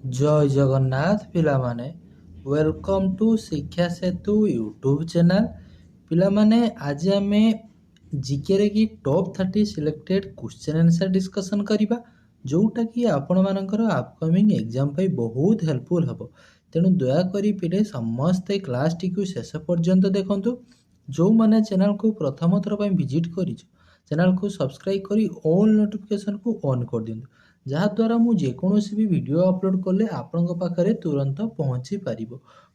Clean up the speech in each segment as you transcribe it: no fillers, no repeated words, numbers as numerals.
जय Jagannath पिलामाने welcome to शिक्षा सेतु YouTube channel पिलामाने आज आमे जीके की top 30 selected question answer discussion करिबा जोटा कि आपण मानकर अपकमिंग एग्जाम पे बहुत हेल्पफुल हबो। तेणु दया करी पिले समस्त क्लास टी को शेष पर्यंत देखंतु। जो माने चैनल को प्रथम थर पे विजिट करिछ चैनल को सब्सक्राइब करी ऑल नोटिफिकेशन को ऑन कर दियंतु जहाँद्वारा मुझे जेकोसी भी वीडियो अपलोड कले आपण पाखे तुरंत पहुँची पार।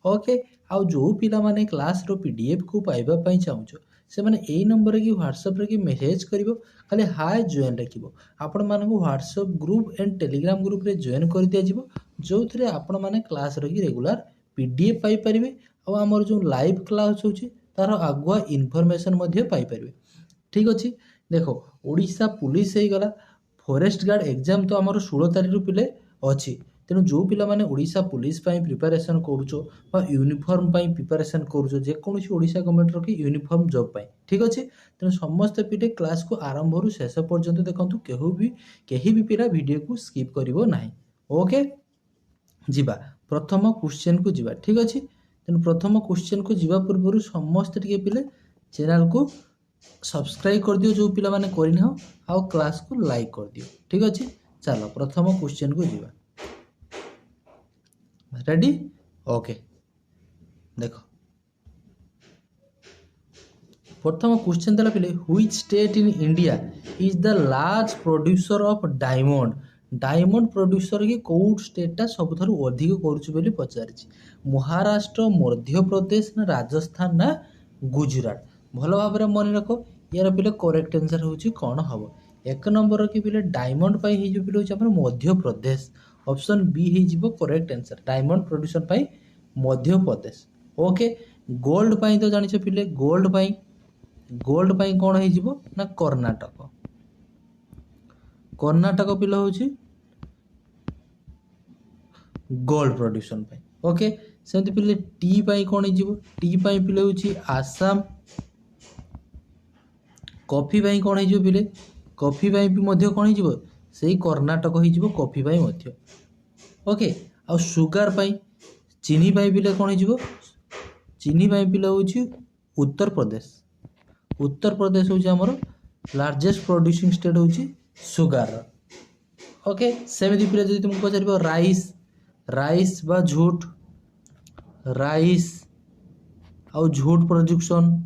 ओके आउ जो पिला माने क्लास रो पीडीएफ को पाइबा चाहूछ से माने यही नंबर की व्हाट्सएप रे मेसेज करिवो खाली हाय जॉइन रखिवो आपण मानक WhatsApp group and Telegram group रे जॉइन कर दिया जिवो जो थरे आपण माने क्लास रो रेगुलर पीडीएफ पाई परिबे आ हमर जो लाइव क्लास होची तार आगुआ इनफॉरमेशन मध्ये पाई परिबे। ठीक अछि देखो ओडिशा पुलिस हे गला फॉरेस्ट गार्ड एग्जाम तो आमर 16 तारीख पिले अच्छी तेणु जो पिला माने ओडिशा पुलिस प्रिपरेशन करूचो बा यूनिफॉर्म प्रिपरेशन करूचो जेकोसी ओडिशा गवर्नमेंट रो कि यूनिफॉर्म जॉब पाई ठीक अच्छे तेणु समस्त पिले क्लास को आरंभ रु शेष पर्यंत देखंतु केही भी पिला वीडियो को स्किप करिवो नाही। ओके जिबा प्रथम क्वेश्चन को जिबा ठीक अच्छे तेणु प्रथम क्वेश्चन को जिबा पूर्व समस्त टिके पिले चैनल को सब्सक्राइब कर दियो जो पिला माने करिन हो आउ क्लास को लाइक कर दियो ठीक अच्छे। चलो प्रथम क्वेश्चन को जीवा रेडी ओके देखो प्रथम क्वेश्चन देला पिले which state in India is the large producer of diamond diamond producer की कोड स्टेटा सबुठारु अधिक करूछु बोली पचारिछि महाराष्ट्र मध्य प्रदेश ना राजस्थान ना गुजरात भल भाव मन रख यार पिले करेक्ट आंसर होची कौन हम एक नंबर कि पिले डायमंड पाई हे जो पिले होची हमर मध्य प्रदेश ऑप्शन बी हे जिवो करेक्ट आंसर डायमंड प्रोड्यूसर पाई मध्य प्रदेश। ओके गोल्ड पाई तो जानिछ पिले गोल्ड पाई कौन हे जिवो ना कर्नाटक कर्नाटक पिले होची गोल्ड प्रोड्यूसन पाई। ओके सेमती पिले टी पाई कौन हे जिवो टी पाई पिले होची आसाम कॉफी पाई कौन हो पिले कॉफी पाई भी मध्य कौन हो से कर्नाटक हो कॉफी पाई मध्य। ओके आ सुगार पाई चीनी पाई पिले कौन हो चीनी पाई पिले हूँ उत्तर प्रदेश हूँ आमर लार्जेस्ट प्रोड्यूसिंग स्टेट हूँ सुगार। ओके सेमती पिले जब तुमको पचार राइस बा झूठ राइस आ झूठ प्रोडक्शन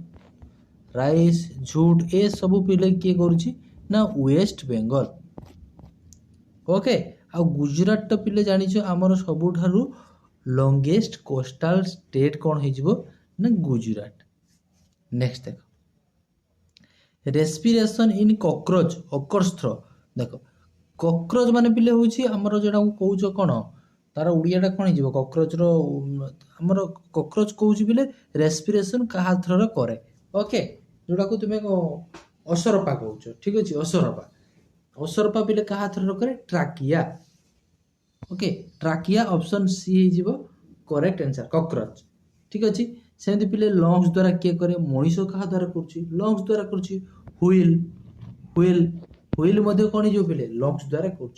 राइस झूठ ए सब पिले किए करुछि ना वेस्ट बेंगल। ओके आ गुजरात तो पिले जानिछ हमर सबुठारु लॉन्गेस्ट कोस्टल स्टेट कौन हो जिवो ना गुजरात। नेक्स्ट देखो respiration in cockroach occurs through देखो कॉकरोच माने पिले होछि हमर जेडा कहउछो कोन तार उड़ियाटा कौन हो कॉकरोच रो हमर कॉकरोच कहउछि पिले रेस्पिरेशन कहा थ्रो रे करे। ओके जोड़ा को तुम्हें असरपा कह ठीक अच्छे असरपा पिले क्या थ्रो करे trachea. Okay trachea option C हो करेक्ट आंसर कॉकरोच ठीक अच्छे सेमती पिले लंग्स द्वारा किए करे मनीष क्या द्वारा कर लंग्स द्वारा कर हुईल हुईल हुईल मध्य कौन हो पिले लंग्स द्वारा कर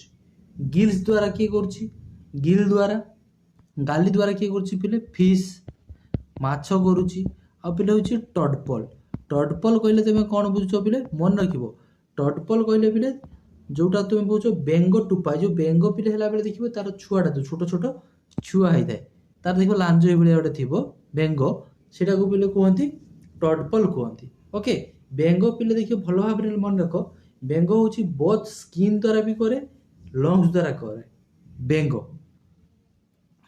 गिल्स द्वारा किए कर गिल द्वारा गाली द्वारा किए कर पिले फिश माछ करुच्ची आ पिले हूँ टडपल टडपल कहले तुम कौन बुझुछ पिले मन रखिब टडपल कहले पिले जोटा तुम बुझ बेंग टुपा जो बेंग पिले है बेले देखिए तार छुआटा तो छोट छोट छुआ होता है तार देख लांज भाया गोटे थी बेंग से पिले कहती टडपल कहती। ओके बेंग पिले देखिए भल भाव मन रख बेंग हूँ बोथ स्किन द्वारा भी करे लंग्स द्वारा करे बेंग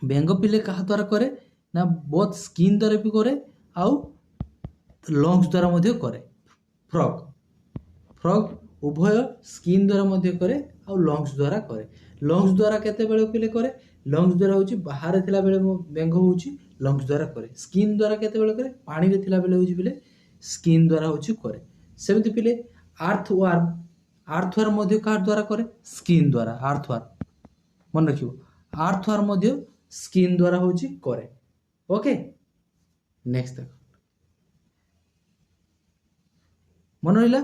बेंग पिले क्या द्वारा करे ना बोथ स्किन द्वारा भी करे आउ लंग्स द्वारा मध्य करे फ्रॉग फ्रॉग उभय स्किन द्वारा मध्य करे आउ लंग्स द्वारा करे लंग्स द्वारा केते बेले पिले करे लंग्स द्वारा होची बाहर थिला बेले बेंग होची लंग्स द्वारा करे स्किन द्वारा केते बेले करे पानी रे थिला बेले होची पिले स्किन द्वारा होची करे। सेमती पिले अर्थवर्म मध्य कार द्वारा करे स्किन द्वारा अर्थवर्म मन रखियो अर्थवर्म मध्य स्किन द्वारा होची करे। ओके नेक्स्ट देखो मन रहा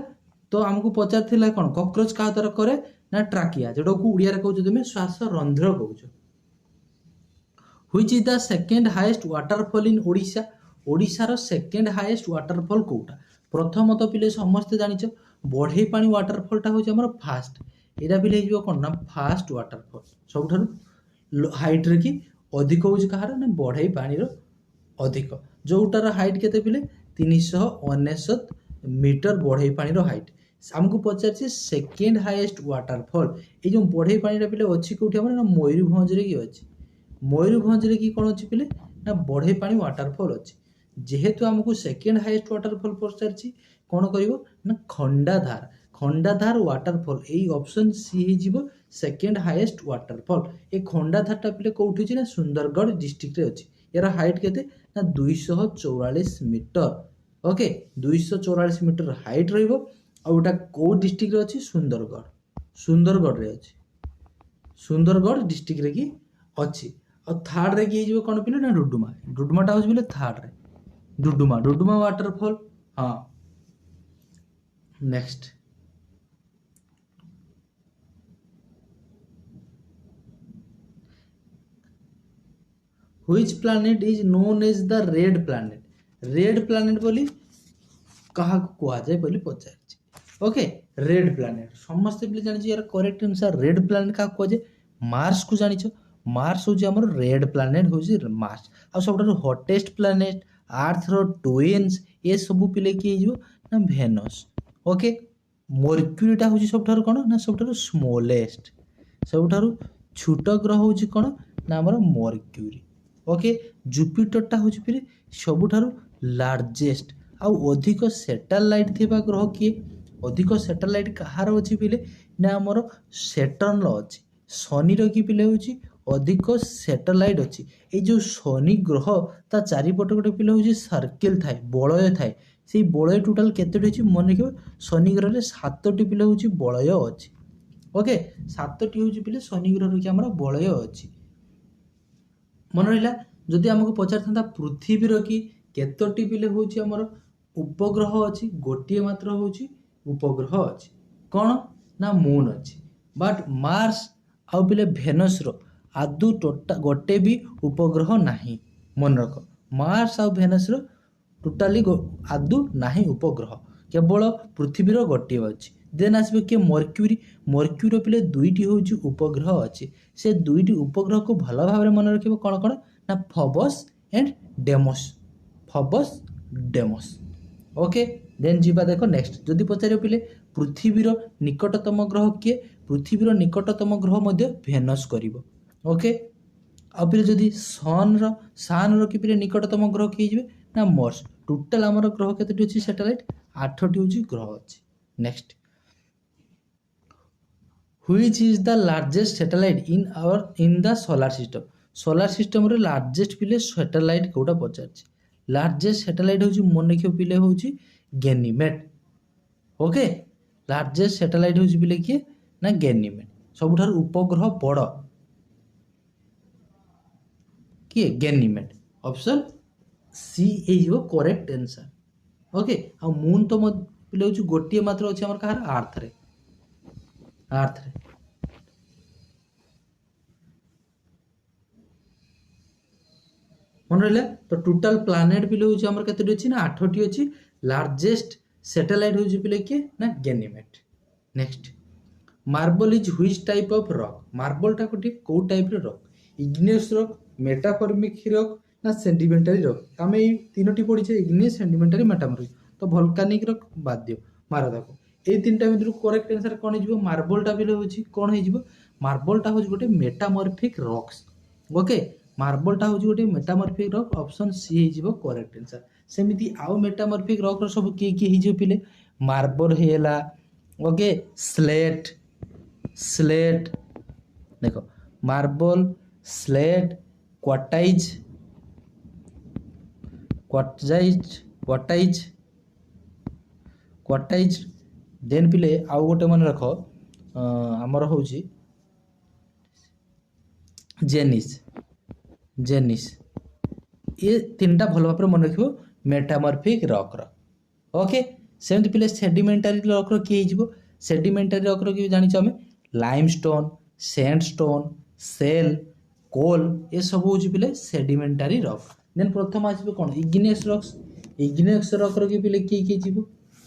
तो आमको पचार कौन कॉकरोच क्या द्वारा करे ना ट्राकिया जोटा को उड़िया कहूँ तुम्हें श्वास रंध्र कहूँ which is the second highest waterfall in Odisha ओडिशार सेकेंड हाईएस्ट वाटरफॉल कोटा प्रथमतः पिले समस्ते जानिछ बढ़ई पानी वाटरफॉलटा हूँ आम फास्ट यहाँ पिले हो कौन ना फास्ट वाटरफॉल सब हाइट्रे कि अधिक हूँ कहार ना बढ़ई पानी अधिक जोटार हाइट के पिले 399 मीटर बढ़ई पानी हाइट आमको पचार सेकेंड हाईएस्ट वाटरफॉल ये जो बढ़ई पानी पिले अच्छी कौटी आम ना मयूरभंज कि अच्छी मयूरभंज कि कौन अच्छी पिले ना बढ़ई पानी वाटरफॉल अच्छी जेहेतु आमको सेकेंड हाईएस्ट वाटरफॉल पचार कौन कर खंडाधार खंडाधार वाटरफॉल यही ऑप्शन सी हो सेकेंड हाईएस्ट वाटरफॉल ये खंडाधारटा पिले कौटी अच्छी ना सुंदरगढ़ डिस्ट्रिक्ट रे अच्छी यार हाइट केते ना 244 मीटर ओके 244 मीटर हाइट रहिबो आउटा को डिस्ट्रिक्ट रे अच्छी सुंदरगढ़ रे अच्छी सुंदरगढ़ डिस्ट्रिक्ट रे की अच्छी और थर्ड रे की कौन पिले ना डुडुमा डुडुमाटा हो पिले थर्ड रे डुडुमा वाटरफॉल हाँ next which planet is known as the red planet बोली कहा कह जाए बोली पचार ओके रेड प्लैनेट समस्त पिले जानी यार करेक्ट आंसर रेड प्लैनेट क्या कह जाए मार्स को जानी मार्स हूँ आम रेड प्लैनेट हूँ मार्स आ सब हटेस्ट प्लैनेट आर्थर ट्विन्स ये सब पिले किए ना भेनस ओके मर्क्यूरीटा हूँ सब कौन ना सब स्मॉलेस्ट सब छोट ग्रह हूँ कौन ना आम मर्क्यूरी ओके जुपिटरटा हूँ फिर सबुठारु लार्जेस्ट आउ अधिक सैटेलाइट थिबा ग्रह किए अधिक सैटेलाइट कहार अच्छी पिले ना आमर सैटर्न अच्छी शनिर कि पिले हूँ अधिक सैटेलाइट अच्छी ये जो शनि ग्रह ता चारिपट गोटे पिले हूँ सर्किल थाए बलय थाए से बलय टोटाल केतोटी अच्छी मन रखिए शनि ग्रह 7टी पिले हूँ बलय अच्छी ओके 7टी हूँ पिले शनि ग्रह कि आमर बलय अच्छी मन रहा जदि आमको पचार था पृथ्वीर कि केतोटी पिले हूँ आमर उपग्रह अच्छी गोटे मात्र हूँ उपग्रह अच्छी कौन ना मून अच्छी बट मार्स आउ पिले भेनस आदु टोटा गोटे भी उपग्रह नहीं मन रख मार्स आउ भेनस टोटाली आदु नहीं उपग्रह केवल पृथ्वीर गोटे अच्छी देन आसबे किए मर्क्यूरी पिले 2टी हूँ उपग्रह अच्छी से 2टी उपग्रह को भल भाव मन रखिए कौन कौन ना फबस एंड डेमस ओके देन जीवा देख नेक्स्ट जदि पचार पिले पृथ्वीर निकटतम ग्रह किए पृथ्वीर निकटतम ग्रह मध्य भेनस करिवो ओके आ फिर जदि सन कि पिले निकटतम ग्रह किए ना मर्स टोटाल आमर ग्रह केतोटी अच्छी सैटेलाइट 8टी हूँ ग्रह अच्छी next which is the largest satellite in the solar system रे लार्जेस्ट पिले सैटेलाइट कोटा पचार लार्जेस्ट सैटेलाइट हूँ मन रखियो पिले हूँ गैनीमेड ओके लार्जेस्ट सैटेलाइट हूँ पिले किए ना गैनीमेड सबुठार उपग्रह बड़ किए गैनीमेड ऑप्शन सी हो करेक्ट आंसर ओके आ मून तो पिले हूँ गोटे मात्र अच्छे आम कहार आर्थ रे मन रहा तो टोटाल प्लानेट पिले हूँ आम केतोटी अच्छी ना 8टी अच्छी लार्जेस्ट सैटेलाइट हूँ पिले किए ना Ganymede next marble is which type of rock मार्बलटा गोटे कौ type rock igneous rock metamorphic rock ना सेडिमेंटारी रॉक आम ये 3टी पढ़ी इग्नियस सेडिमेंटारी मेटाफॉर्मिक तो वोल्केनिक रॉक बाध्य मार देखो ये 3टा भर करेक्ट आंसर कौन हो मार्बलटा भी हूँ कौन हो मार्बलटा हूँ गोटे मेटामॉर्फिक रॉक्स ओके मार्बलटा हूँ गोटे मेटामॉर्फिक रॉक ऑप्शन सी हो करेक्ट आंसर सेमती आउ मेटामॉर्फिक रॉक सब किए पिले मार्बल है ओके स्लेट देखो मार्बल स्लेट क्वाटाइज देन पिले आउ गोटे मन रख आमर हूँ जेनिस ये 3टा भल भाव मन रख मेटामॉर्फिक रॉक ओके सेमती पिले सेडिमेंटारी रॉक किए सेडिमेंटारी रॉक कि जानी आम लाइमस्टोन सैंडस्टोन सेल କୋଲ୍ ଏସବୁ ହେଉଛି ପିଲେ ସେଡିମେଣ୍ଟାରୀ ରକ୍। ଦେନ୍ ପ୍ରଥମ ଆସିବ କ'ଣ ଇଗ୍ନିୟସ୍ ରକ୍ସ। ଇଗ୍ନିୟସ୍ ରକ୍ର କି ପିଲେ କିଏ କିଏ ଯିବ?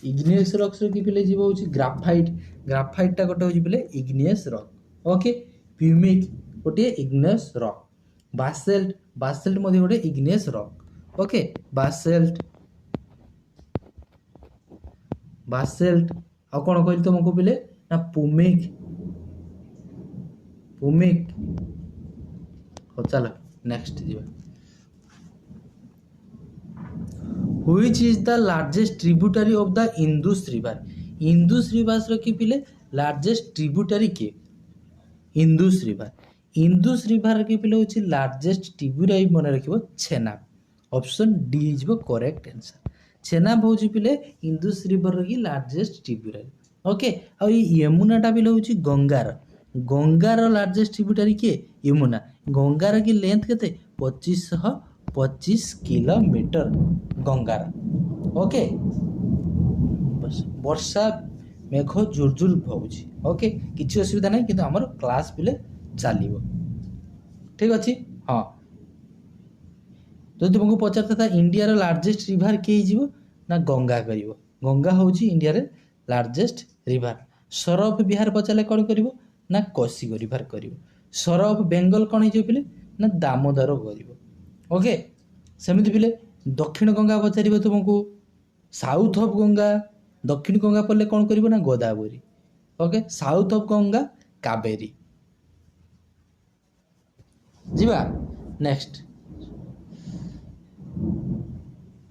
ଇଗ୍ନିୟସ୍ ରକ୍ସର କି ପିଲେ ଯିବ ହେଉଛି ଗ୍ରାଫାଇଟ୍। ଗ୍ରାଫାଇଟ୍ଟା ଗୋଟେ ହେଉଛି ପିଲେ ଇଗ୍ନିୟସ୍ ରକ୍। ଓକେ, ପ୍ୟୁମିକ୍ ଗୋଟିଏ ଇଗ୍ନିୟସ୍ ରକ୍। ବାସେଲ୍ଟ, ବାସେଲ୍ଟ ମଧ୍ୟ ଗୋଟେ ଇଗ୍ନିୟସ୍ ରକ୍। ଓକେ, ବାସେଲ୍ଟ, ବାସେଲ୍ଟ ଆଉ କ'ଣ କହିଲି ତୁମକୁ ପିଲେ ନା ପୁମିକ୍, ପୁମିକ୍। ହଉ ଚାଲ ନେକ୍ସଟ ଯିବା। Which is the largest tributary of the Indus River? Indus River की पिले largest tributary किए? Indus River. Indus River की पिले होची largest tributary मन रखिबो Chenab. Option D is correct answer. Chenab होची पिले Indus River की largest tributary। ओके, और ये यमुनाटा पिले होची गंगार। गंगार लार्जेस्ट ट्रिब्यूटरी किए? यमुना। गंगार की लेंथ केते? 2525 किलोमीटर गंगार। ओके, बस वर्षा मेघ जोरजोर होउची। ओके, किसी असुविधा नहीं, किंतु हमर क्लास पिले चलिबो। ठीक अछि। हाँ, तो तुमको पचारता था इंडिया रो लार्जेस्ट रिवर के हिजिबो ना गंगा करिवो। गंगा होउची इंडिया रे लार्जेस्ट रिवर। सरफ बिहार पचाले कोन करिवो ना कोसी रिवर करिवो। सरफ बेंगल कोन हिजिबो पिले ना दामोदर करिवो। ओके, सेमिति पिले दक्षिण गंगा पचारिबो तुमको, साउथ ऑफ गंगा। दक्षिण गंगा पड़ले कौन करिवो ना Godavari. Okay, south of Ganga Kaveri. जीवा नेक्स्ट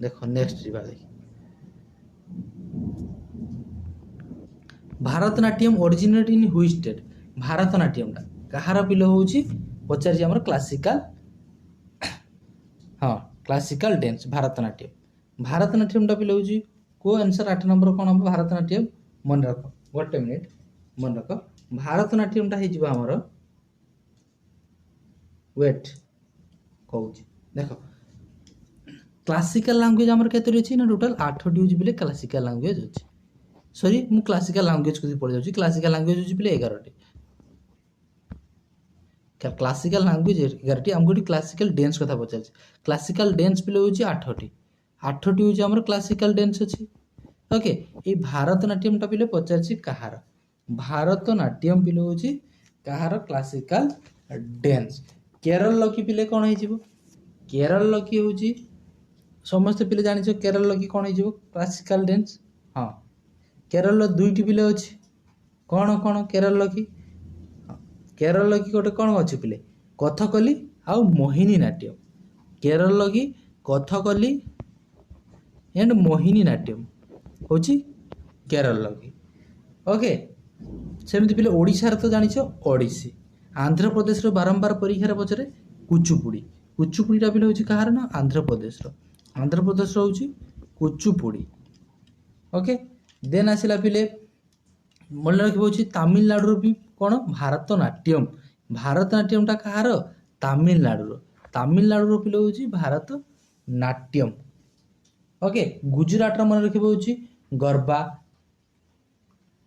देखो, नेक्स्ट जीवा देखि। भारतनाट्यम ओरिजिनेट इन हुई स्टेट? भारतनाट्यमटा कहार पिले होउची पचारि हमर क्लासिकल, हाँ क्लासिकल डांस भारतनाट्यम। भारतनाट्यमटा पिले होउची को आंसर 8 नंबर कोन हम भारतनाट्यम मन रख। गोटे मिनिट मन रख। भारतनाट्यमटा हे जिबा हमर, वेट कहूची देखो, क्लासिकल लैंग्वेज हमर केतरी अछि ना टोटल 8 टी होची पिले क्लासिकल लैंग्वेज अछि। सॉरी, मु क्लासिकल लैंग्वेज को पढ़ जाउची। क्लासिकल लैंग्वेज होची पिले 11 टी। Classical language 11 T. हम गोटी क्लासिकल डांस कथा पचारछि। क्लासिकल डांस पिले होची 8 टी। 8 टी होची हमर क्लासिकल डांस अछि। ओके, ए भारतनाट्यम टा पिले पचारछि कहार? भारतनाट्यम पिले होची कहार क्लासिकल डांस? केरल की पिले कोन हे जिवो? केरल की होची समस्त पिले जानि छ। केरल की कोन हे जिवो क्लासिकल डांस? हां, केरल दुईटी पिले अछि। कोन कोन केरल की? केरल की गोटे कोन अछि पिले? कथकली आउ मोहिनी नाट्यम। केरल की कथकली एंड मोहिनी नाट्यम होची केरल की। ओके, सेमिति पिले ओडिशा रे तो जानि छ ओडिसी। आंध्र प्रदेश रो बारंबार परीक्षा रे पचरे कुचुपुड़ी। कुचुपुड़ीटा पिले होची कहार ना आंध्र प्रदेश रो। आंध्र प्रदेश रो होची कुचुपुड़ी। ओके, देन आसिला पिले मन रखिबो होची तमिलनाडु रो भी कोन भारतनाट्यम। भारतनाट्यम टा कहार? तमिलनाडु रो। तमिलनाडु रो पिले होची भारतनाट्यम। ओके, गुजरात रो मन रखिबो होची गरबा।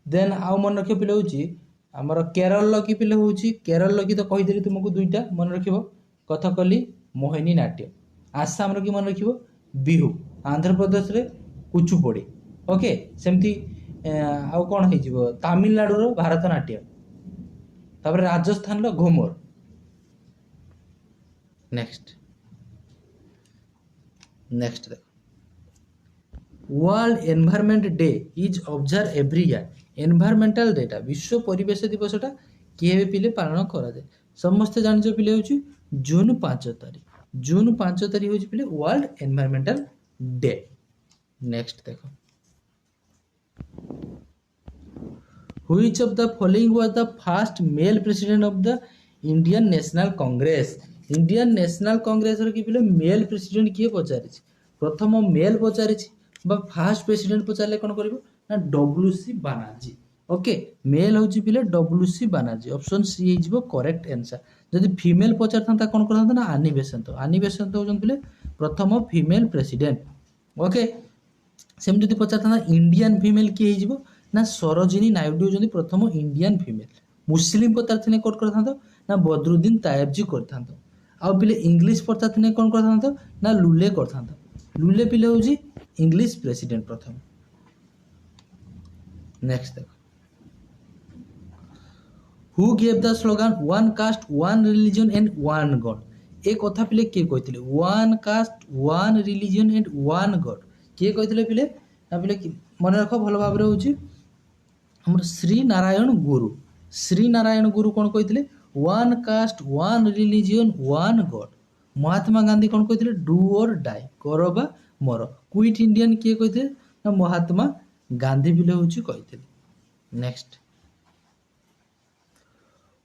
देन आउ मन रखिबो पिले होची हमर केरल की पिले होची, केरल की तो कहि देली तुमको दुईटा मन रखिबो, कथकली मोहिनी नाट्यम। आसाम रो की मन रखिबो बिहू। आंध्र प्रदेश रे कुचुपुड़ी। ओके, सेमती आउ कोन हे जिवो तमिलनाडु रो भारतनाट्यम। तापर राजस्थान रो घुमर। नेक्स्ट नेक्स्ट देखो, world environment day is observe every year. Environmental data विश्व परिवेश दिवसटा किए पिले पालन करा जाए? समस्त जानि जो पिले होची जून 5 तारिख। जून 5 तारिख होची पिले वर्ल्ड एनवायरमेंटल डे। नेक्स्ट देखो, which of the following was the first male president of the Indian National Congress? Indian National Congress रो कि पिले मेल प्रेसिडेंट किए पचारि? प्रथम मेल पचारि बा फर्स्ट प्रेसिडेंट पचारले कोन करबो ना डब्ल्यूसी बानर्जी। ओके, मेल होची पिले डब्ल्यूसी बानर्जी। ऑप्शन सी हिजबो करेक्ट आंसर। जदि फीमेल पचारथांता कोन करथांता ना आनी बेसंत। आनी बेसंत होजन पिले प्रथम फीमेल प्रेसिडेंट। ओके, सेम जदि पचारथांता इंडियन फीमेल किए हिजबो ना सरोजिनी नायडू होजन प्रथम इंडियन फीमेल। मुस्लिम पचारथिने कोन करथांता ना बदरुद्दीन तायबजी करथांतो। आउ पिले इंग्लिश पचारथिने कोन करथांतो ना लुले करथांतो। लुले पिले होची इंग्लिश प्रेसिडेंट प्रथम। नेक्स्ट देखो, who gave the slogan one caste one religion and one God. ए कथा पिले के कहिथिले one caste one religion and one God के कहिथिले पिले ना पिले मन रख भल भाव रे होची हमर श्री नारायण गुरु। श्री नारायण गुरु कोन कहिथिले one caste one religion one God. Mahatma Gandhi कोन कहिथिले डू और डाई करो बा मर। क्विट इंडियन के कहिथिले ना महात्मा गांधी पिले होची कहिथिले। Next,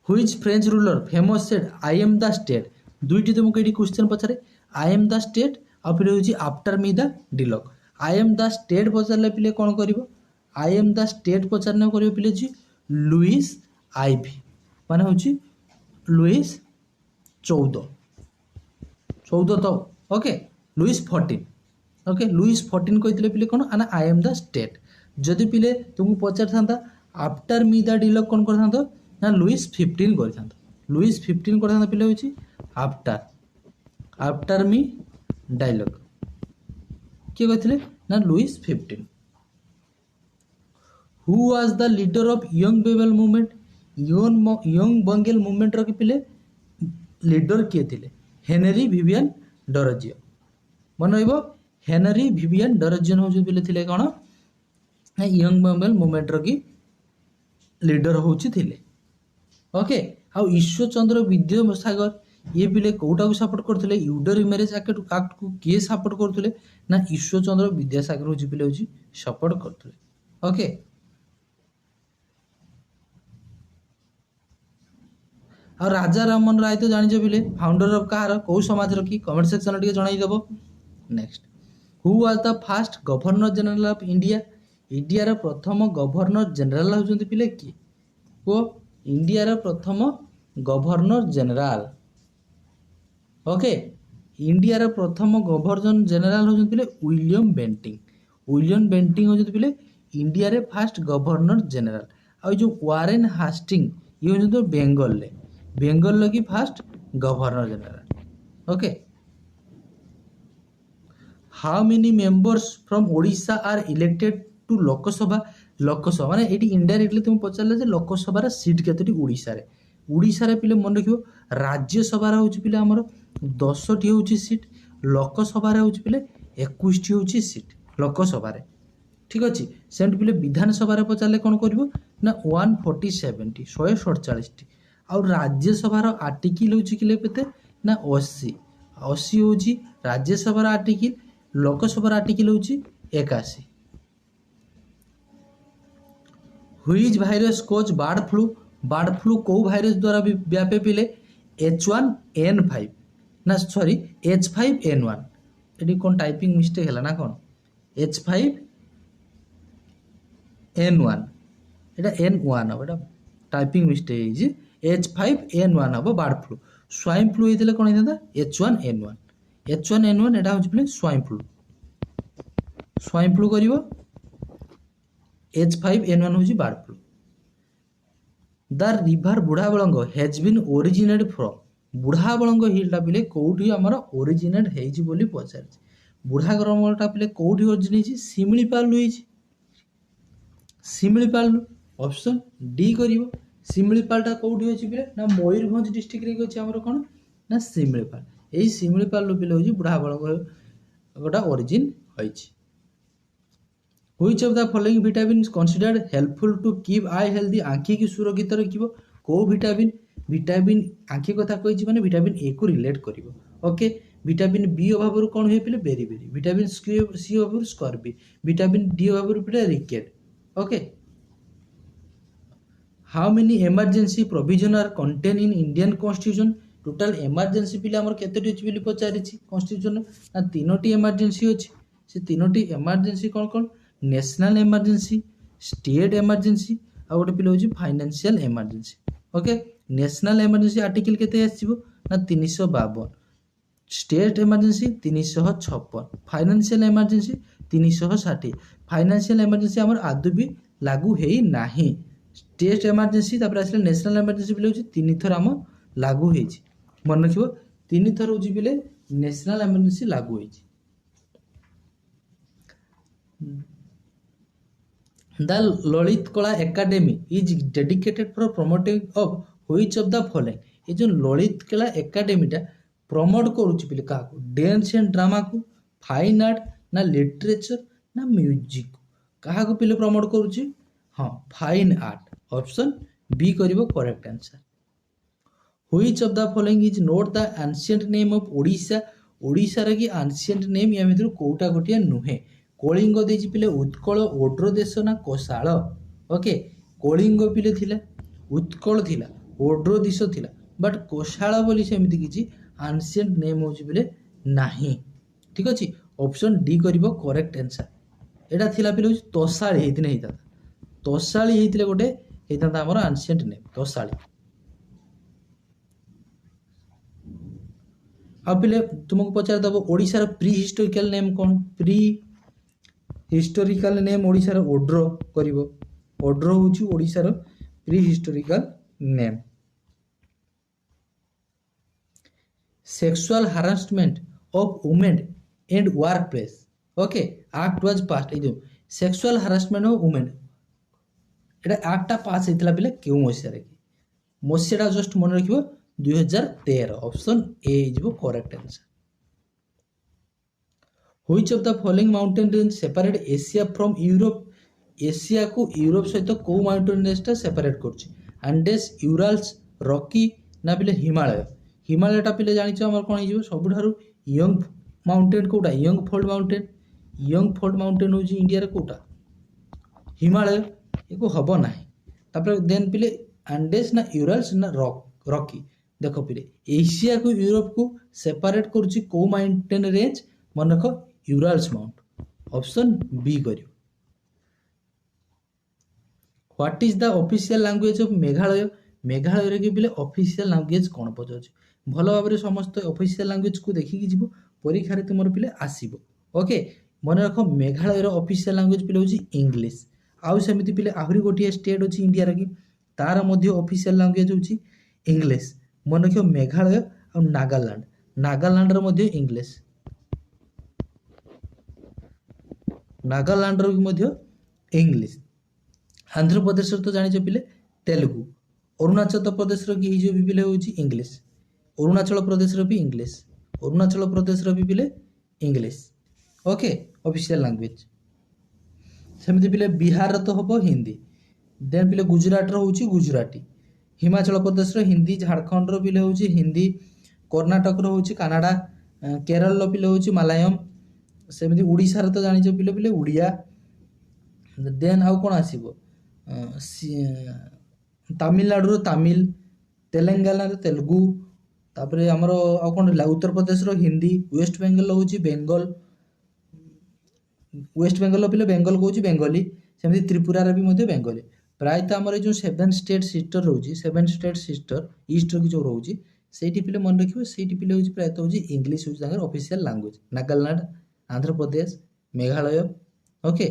which French ruler famous said I am the state. दुईटी तुमको ये क्वेश्चन पचारे आई एम द स्टेट आ फिर होची after me the deluge. I am the state पचारले पिले कौन करिवो आई एम द स्टेट पचारने करिवो पिले जी लुइस आईवी माने होची लुइस 14 तो ओके लुइस 14 ओके लुइस 14 कहितले पिले कोन आना आई एम द स्टेट। जदि पिले तुमको पचार थांता आफ्टर मी द डिलॉग कौन कर थांतो ना लुइस 15 कर थांतो। लुइस 15 कर थांतो पिले होची आफ्टर मी डायलॉग किए कहते ना Louis 15। Who was the leader of young Bengal movement. Young Bengal movement रो पिले लीडर किए थिले हेनरी विवियन डरजियो। मन रहिबो हेनरी विवियन डरजियो हो पिले थिले कोन यंग बेंगल मूवमेंट रो की लीडर होची थिले ओके। आ ईश्वर चंद्र विद्यासागर ये पिले कोटा को सपोर्ट करथिले यूडर मैरिज एक्ट को किए सपोर्ट करथिले ना ईश्वर चंद्र विद्यासागर होची पिले होची सपोर्ट करथिले ओके। आ राजा राममोहन राय तो जानिछ पिले फाउंडर ऑफ कहार को समाज रो की कमेंट सेक्शन टिके जणाई देबो। Next, who was the first governor general of India. India रो प्रथम गवर्नर जनरल होचंती पिले की को इंडिया रो प्रथम गवर्नर जनरल ओके। इंडिया रो प्रथम गवर्नर जनरल होचंती पिले विलियम बेंटिंग। विलियम बेंटिंग होचंती पिले इंडिया रे फर्स्ट गवर्नर जनरल। आ जो वारेन हास्टिंग ये होचंती बेंगल ले बेंगल लगी first governor general okay. How many members from Odisha are elected to Lok Sabha. Lok Sabha माने एटी इनडायरेक्टली तुम पचारले जे लोकसभा रा सीट केतोटी ओडिशा रे। ओडिशा रे पिले मन रखियो राज्यसभा रा होची पिले हमर 10 टी होची सीट लोकसभा रे होची पिले 21 टी होची सीट लोकसभा रे ठीक अछि। सेंट पिले विधानसभा रे पचारले कोन करबो ना 147 टी 147 टी। आ राज्यसभा रो आर्टिकल होची किले पेते ना 80 होची राज्यसभा रो आर्टिकल। लोकसभा रो आर्टिकल होची 81। Which virus causes bird flu. Bird flu को वायरस द्वारा व्यापे पिले H1N5 ना सॉरी H5N1। एटी कोन टाइपिंग मिस्टेक हैला ना कोन H5N1 एटा N1 अब एटा टाइपिंग मिस्टेक है जी H5N1 अब बर्ड फ्लू। स्वाइन फ्लू हेतिले कोन हेता H1N1 एटा होची पिले स्वाइन फ्लू करिवो H5N1 होची bird flu. The river Budhabalang has been originate from. Budhabalang हिलटा पिले कोठी हमर ओरिजिनेट हेजी बोली पचार। बुढ़ाबलंगटा पिले कोठी ओरिजिन हेजी सिमिलीपाल होईची। सिमिलीपाल ऑप्शन डी करिवो। सिमिलीपालटा कोठी होची पिले ना मयूरभंज डिस्ट्रिक्ट रे होची हमर कोन ना सिमिलीपाल। एई सिमिलीपाल पिले होची बुढ़ाबलंग गोटा origin होईची। Which of the following vitamins considered helpful to keep eye healthy। आँखी की सुरक्षित रखिबो को विटामिन आँखी कथा कहिछि माने विटामिन ए को रिलेट करिवो ओके। विटामिन बी अभाव कोन होय पिले बेरी विटामिन सी अभाव स्कॉर्बी विटामिन डी अभाव पिले rickets okay. How many emergency provision are contain in Indian constitution. Total emergency पिले हमर केतेटी अछि बिली पचारिछि कॉन्स्टिट्यूशन ना तीनोटी इमरजेंसी अछि। से तीनोटी इमरजेंसी कोन नेशनल इमरजेंसी स्टेट इमरजेंसी आ गोटे पिले होची financial emergency okay. National emergency article केते आसीबो ना 352 state emergency 356 financial emergency 360। Financial emergency हमर आदु भी लागू हेई नाही। स्टेट इमरजेंसी तापर आसले नेशनल इमरजेंसी पिले होची 3 थर हम लागू होइछि मन रखिबो 3 थर होछि पिले नेशनल एमरजेंसी लागू होइछि The Lalit Kala Academy is dedicated for promoting of which of the following ये जो ललित कला एकेडमी टा प्रमोट करूची पिले काको डांस एंड ड्रामा को फाइन आर्ट ना लिटरेचर ना म्यूजिक कहा को पिले प्रमोट करूची हाँ फाइन आर्ट ऑप्शन बी करिवो correct answer which of the following is not the ancient name of Odisha Odisha रे की एंशिएंट नेम या भितर कोटा गोटिया नुहे कलिंग देछि पिले उत्कल ओड्र देश ना कोसाळ ओके कलिंग पिले थिला उत्कल थिला ओड्र देश थिला बट कोसाळ बोली सेमिति किछि एंशिएंट नेम होछि पिले नाही ठीक अछि ऑप्शन डी करिवो करेक्ट आंसर एटा थिला पिले तोसाळी हेतिने हेता तोसाळी हेतिले गोटे हेता हमर एंशिएंट नेम तोसाळी आ पिले तुमको पचार दबो ओडिसा रो प्री हिस्टोरिकल नेम कोन प्री हिस्टोरिकल नेम ओडिसा रो ओड्रो करिवो ओड्रो होची ओडिसा रो pre historical name sexual harassment of women and work place okay act was pass ए सेक्सुअल हरासमेंट ऑफ वुमेन एटा एक्टा पास हेतला पिले केउ मसिया रे मसियाटा जस्ट मन रखिबो 2013 option A is correct answer Which of the following mountain range separate Asia from Europe? Asia को Europe सहित को माउंटेन रेंज टा सेपरेट करछि एंडेस यूराल्स रॉकी ना पिले हिमालय हिमालय टा पिले जानि छ हमर कोन हिजो सबुठारु यंग माउंटेन कोटा यंग फोल्ड माउंटेन होछि इंडिया रे कोटा हिमालय एको हबो नाही तापर देन पिले एंडेस ना यूराल्स ना रॉकी देखो पिले एशिया को यूरोप को सेपरेट करछि को माउंटेन रेंज मन रखो यूराल्स माउंट ऑप्शन बी करियो what is the official language of Meghalaya Meghalaya रे के बिले ऑफिशियल लैंग्वेज कोन पजोछ भलो भाबरे समस्त ऑफिशियल लैंग्वेज को देखि कि जिवो परीक्षा रे तुमर पिले आसीबो ओके मन रखो मेघालय रो ऑफिशियल लैंग्वेज पिले होची इंग्लिश आउ समिति पिले आहुरी गोटिया स्टेट होची इंडिया रे कि तार मध्ये ऑफिशियल लैंग्वेज होची इंग्लिश मन रखो मेघालय और नागालैंड रो मध्ये इंग्लिश नागालैंड रो मध्ये इंग्लिश आंध्र प्रदेश तो जानि पिले तेलुगु अरुणाचल प्रदेश रो की जो भी पिले होची इंग्लिश अरुणाचल प्रदेश रो भी इंग्लिश अरुणाचल प्रदेश रो भी पिले इंग्लिश ओके ऑफिशियल लैंग्वेज सेमिति पिले बिहार तो हबो हिंदी देन पिले गुजरात रो होची गुजराती हिमाचल प्रदेश रो हिंदी झारखंड रो पिले होची हिंदी कर्नाटक रो होची कन्नड़ा केरल रो पिले होची मलयालम सेमिति ओडिसा रो तो जानि पिले पिले उड़िया देन आउ कोन आसीबो तमिलनाडु रो तमिल तेलंगाना रो तेलुगु तापरे हमरो आ कोन उत्तर प्रदेश रो हिंदी वेस्ट बेंगल रो होची बेंगल वेस्ट बेंगल पिले बेंगल कहूची बेंगली सेमिति त्रिपुरा रो भी मध्ये बेंगली प्रायतः हमर जो 7 स्टेट सिस्टर रहउची 7 स्टेट सिस्टर ईस्ट रो की जो रहउची सेठी पिले मन रखिबो सेठी पिले होची प्रायतः होची इंग्लिश होची तांगर official language Nagaland Andhra Pradesh Meghalaya okay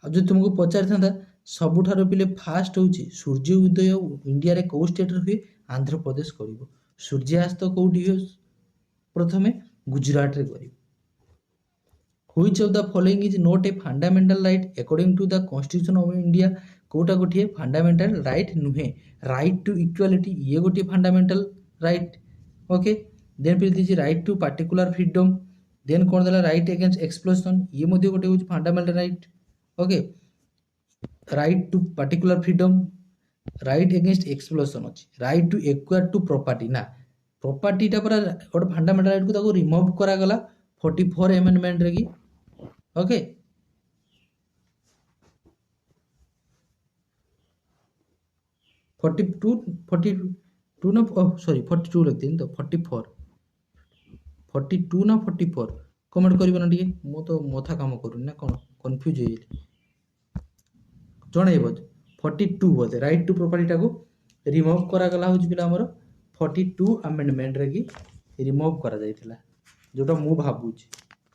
अब जो तुमको पचार था सबुठार पिले फास्ट होची सूर्य उदय इंडिया रे को स्टेट रे हुए आंध्र प्रदेश करिवो सूर्यास्त कोठी हो प्रथमे गुजरात रे करिवो which of the following is not a fundamental right according to the constitution of India कोटा गोटिए फंडामेंटल राइट नुहे राइट टू इक्वालिटी ये गोटिए फंडामेंटल राइट ओके देन फिर this right to particular freedom then कोन देला राइट अगेंस्ट एक्सप्लोजन ये मध्ये गोटे होची fundamental right okay right to particular freedom right against explosion अछि right to acquire to property ना प्रॉपर्टी टा पर गोटे फंडामेंटल राइट को ताको रिमूव करा गला 44 अमेंडमेंट रे की ओके फोर्टी टू ना सॉरी 42 लिख दिन तो 42 ना 44 कमेंट करिबो ना ଟିକେ मो तो मथा काम करूनी ना कोन कंफ्यूज हे जणैबो 42 बोले राइट टू प्रॉपर्टी टाको रिमूव करा गला होची पिला हमर 42 अमेंडमेंट रे की रिमूव करा जायतिला जोटा मु भाबुची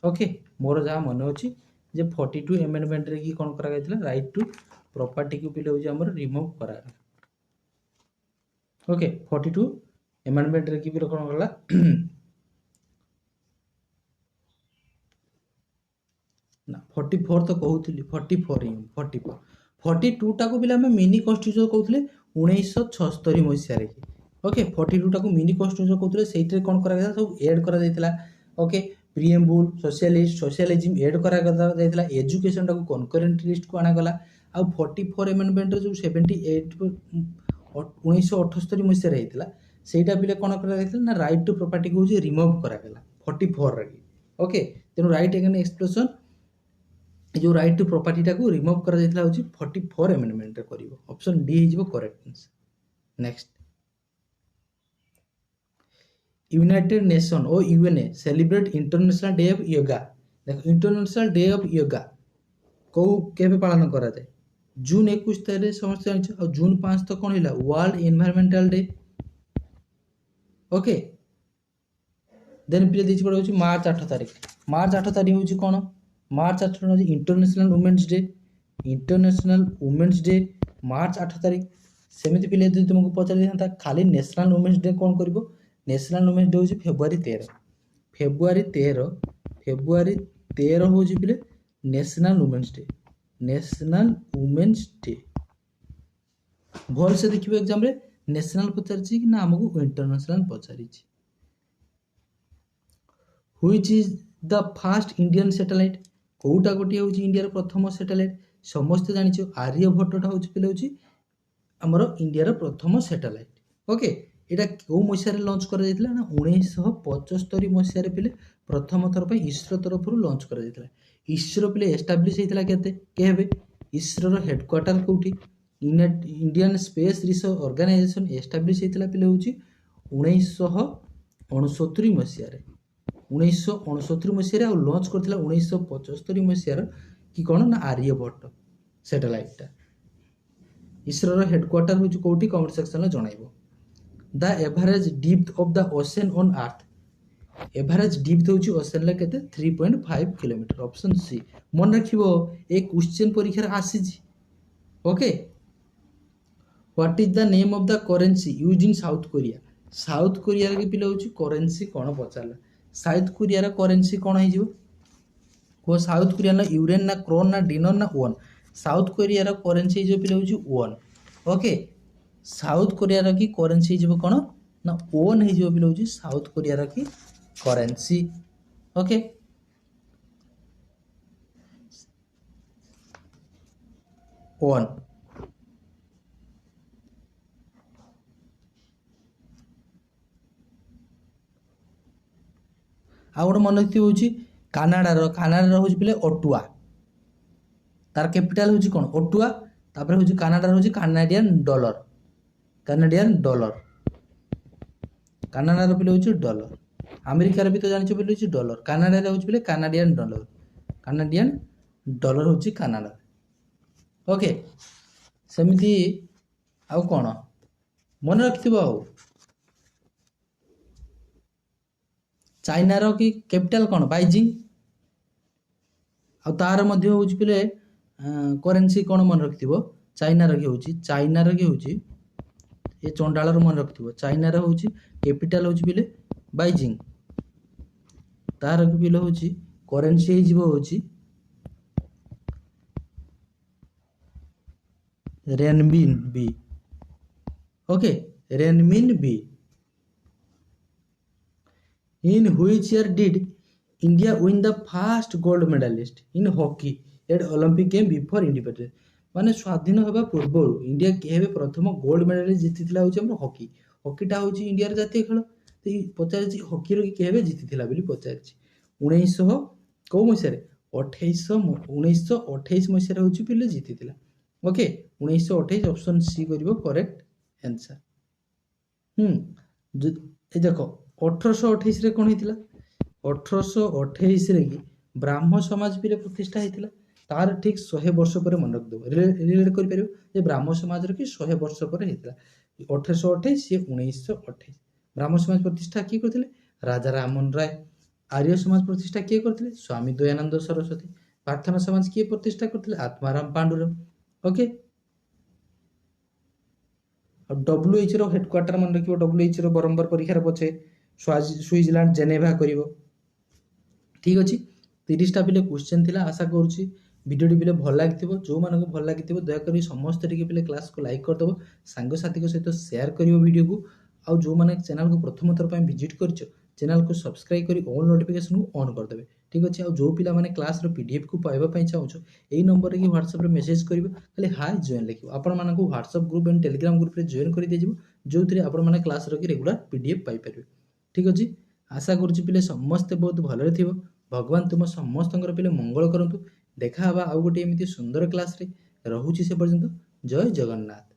ओके मोर जहा मन अछि जे 42 अमेंडमेंट रे की कोन करा गयतिला राइट टू प्रॉपर्टी को पिले होची हमर रिमूव करा ओके 42 एमेंडमेंट रे की भी कौन गला ना 44 तो कहूली 44 ही 42 टाको भी आम मिनी कन्स्टिट्यूशन कहते 1976 मसीह ओके 42 टाको मिनी कन्स्टिट्यूशन कहते से कौन करा सब एड करा ओके प्रिएम्बुल सोशलिज्म एड करा एजुकेशन टाको कनकरेंट लिस्ट को आनागला आ 44 एमेंडमेंट जो 78 1978 मसीह होता ସେଇଟା ପିଲେ କ'ଣ କରାଯାଇଥିଲା ନା ରାଇଟ୍ ଟୁ ପ୍ରପର୍ଟି ହେଉଛି ରିମୁଭ୍ କରାଗଲା 44 ଓକେ ତେଣୁ ରାଇଟ୍ ଏଗେନ୍ ଏକ୍ସପ୍ରେସନ୍ जो राइट टू प्रॉपर्टीटाକୁ ରିମୁଭ୍ କରାଯାଇଥିଲା ହେଉଛି 44 ଏମେଣ୍ଡମେଣ୍ଟରେ କରିବ ଅପସନ୍ ଡି ହେଇଯିବ correct answer next United nation O UNA celebrate international day of yoga ଦେଖ ଇଣ୍ଟରନ୍ୟାସନାଲ ଡେ ଅଫ୍ ୟୋଗା କେଉଁ କେବେ ପାଳନ କରାଯାଏ ଜୁନ୍ 21 ତାରିଖରେ ସମସ୍ତେ ଜାଣିଛ ଆଉ ଜୁନ୍ 5 ତ କ'ଣ ହେଲା ୱାର୍ଲଡ ଏନଭାୟରମେଣ୍ଟାଲ ଡେ ओके देन पे देछि पड़ होछि मार्च 8 तारिख होछि कोन मार्च 8 होछि इंटरनेशनल वुमेन्स डे मार्च 8 तारिख सेमिति पिले यदि तुमको पचारि था खाली नेशनल वुमेन्स डे कोन करबो नेशनल वुमेन्स डे होछि फेब्रुआरी 13 होछि पिले नेशनल वुमेन्स डे भल से देखिबो एग्जाम रे नेशनल पचारि कि ना आमको इंटरनेशनल पचारि which is the fast Indian satellite कोटा गोटे हूँ इंडिया प्रथम सैटेलाइट समस्ते जानी आर्यभट्टा हूँ पे हूँ आमर इंडिया प्रथम सैटेलाइट ओके यहाँ क्यों मसीह लंच कर 1975 मसीह पे प्रथम थर पर इसरो तरफ लंच कर इसरो पे एस्टाब्लीश होता के इसरो हेडक्वार्टर कौटी Indian space research organisation establish होता पे हूँ 1969 मसीह 1969 मसीह लंच करथिला 1975 मसीह कि कौन ना आर्यभट्ट सैटेलाइटा इसरो हेडक्वार्टर हूँ कौटी कमेंट सेक्शन में जनइब the average depth of the ocean on earth average depth हूँ ओशन के 3.5 किलोमीटर ऑप्शन सी मन रखिबो ए क्वेश्चन परीक्षा आसी okay what is the name of the currency used in south Korea के पिला हूँ करेंसी कौन पचारा साउथ कोरिया करेंसी कौन हो साउथ कोरिया ना यूरेन ना क्रोन ना डिनर ना ओन साउथ कोरिया करेंसी जो पिला हूँ ओन ओके साउथ कोरिया की करेंसी हो कौन ना ओन हो पिला हूँ साउथ कोरिया की करेंसी ओके ओन आ गोटे मन रखिए हूँ कानाडार हूँ पे ओटुआ तार कैपिटल हूँ कौन ओटुआ तापर हूँ कानाडार हूँ कानाडियन डॉलर कानाडार पे हूँ डॉलर अमेरिकार भी तो जानी पे हूँ डॉलर कानाडा हूँ पे कानाडियन डॉलर हूँ कानाडा ओके सेमती आउ कौन मन रखिथ चाइनार कि कैपिटल कौन बाइजिंग आ तार मध्य हूँ पे करेन्सी कौन मन रखिथ चाइनार कि हूँ ये चंडालर मन रखिथ चाइनार हूँ कैपिटल हूँ पे बाइजिंग तार पे हूँ करेन्सी हूँ renminbi okay renminbi In which year did India win the first gold medalist in hockey at Olympic game before independence? माने स्वाधीन होगा पूर्व इंडिया केवे प्रथम गोल्ड मेडलिस्ट जीतिथिला होची हमर हॉकीटा होची इंडिया जातीय खेल तो पचारछि हॉकी रो केवे जीतिथिला बोली पचारछि 1900 को मसिया रे 1928 मसिया रे होची पिले जीतिथिला ओके 1928 ऑप्शन सी करिवो करेक्ट आंसर ए देखो 1828 रे कौन होता 1828 रे कि ब्राह्म समाज भी प्रतिष्ठा होता तार ठीक 100 वर्ष पर मन रखिदेव रिलेट कर ब्राह्म समाज कि 100 वर्ष पर होता 1828 ये 1928 ब्राह्म समाज प्रतिष्ठा किए करते राजा राममोहन राय आर्य समाज प्रतिष्ठा किए करते स्वामी दयानंद सरस्वती प्रार्थना समाज किए प्रतिष्ठा करते आत्माराम पांडुरंग ओके WHO ର हेडक्वार्टर मन रखिबो WHO रो बरंबर परीक्षा पछे स्विट्जरलैंड जेनेभा करिवो ठीक अछि 30टा पिले क्वेश्चन थिला आशा करूची वीडियो पिले भल लागिथिबो जो मानको भल लागिथिबो दया करी समस्त टिके पिले क्लास को लाइक कर दबो सांग साथी को सहित शेयर करिवो वीडियो को आ जो माने चैनल को प्रथम थर पय विजिट करछो चैनल को सब्सक्राइब करी ऑल नोटिफिकेशन को ऑन कर देबे ठीक अछि आ जो पिला माने क्लास रो पीडीएफ को पाइबा पय चाहछो एई नंबर रे WhatsApp रे मेसेज करिवो खाली हाय जॉइन लिखिवो आपण मानको WhatsApp group and Telegram group रे जॉइन करि देजिवो जोथिरे आपण माने क्लास रो की रेगुलर पीडीएफ पाइ परिबे ठीक अछि आशा करूची पिले समस्त बहुत भलरे थिबो भगवान तुम समस्तंकर पिले मंगल करंतु देखा हवा आउ गोटे एमिति सुंदर क्लास रे रहुची से पर्यंत जय जगन्नाथ।